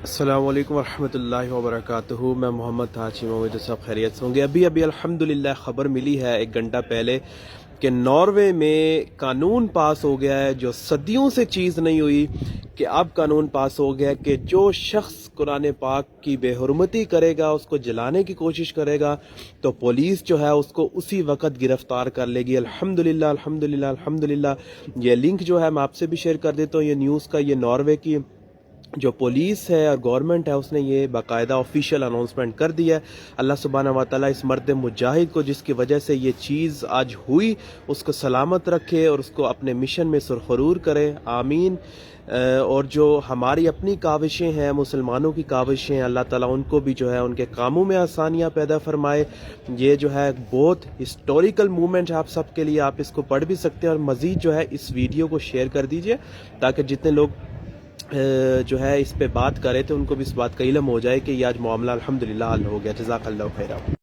السلام علیکم ورحمۃ اللہ وبرکاتہ۔ میں محمد تاجم، امید سب خیریت سے ہوں گے۔ ابھی الحمدللہ خبر ملی ہے 1 گھنٹہ پہلے کہ ناروے میں قانون پاس ہو گیا ہے جو صدیوں سے چیز نہیں ہوئی، کہ اب قانون پاس ہو گیا کہ جو شخص قرآن پاک کی بے حرمتی کرے گا، اس کو جلانے کی کوشش کرے گا، تو پولیس جو ہے اس کو اسی وقت گرفتار کر لے گی۔ الحمدللہ الحمدللہ الحمدللہ۔ یہ لنک جو ہے میں آپ سے بھی شیئر کر دیتا ہوں، یہ نیوز کا، یہ ناروے کی جو پولیس ہے اور گورنمنٹ ہے، اس نے یہ باقاعدہ آفیشیل اناؤنسمنٹ کر دیا ہے۔ اللہ سبحانہ و تعالیٰ اس مرد مجاہد کو، جس کی وجہ سے یہ چیز آج ہوئی، اس کو سلامت رکھے اور اس کو اپنے مشن میں سرخرور کرے، آمین۔ اور جو ہماری اپنی کاوشیں ہیں، مسلمانوں کی کاوشیں ہیں، اللہ تعالیٰ ان کو بھی جو ہے ان کے کاموں میں آسانیاں پیدا فرمائے۔ یہ جو ہے بہت ہسٹوریکل مومنٹ ہے آپ سب کے لیے، آپ اس کو پڑھ بھی سکتے ہیں، اور مزید جو ہے اس ویڈیو کو شیئر کر دیجئے تاکہ جتنے لوگ جو ہے اس پہ بات کرے تھے ان کو بھی اس بات کا علم ہو جائے کہ یہ آج معاملہ الحمدللہ حل ہو گیا۔ جزاک اللہ خیرہ۔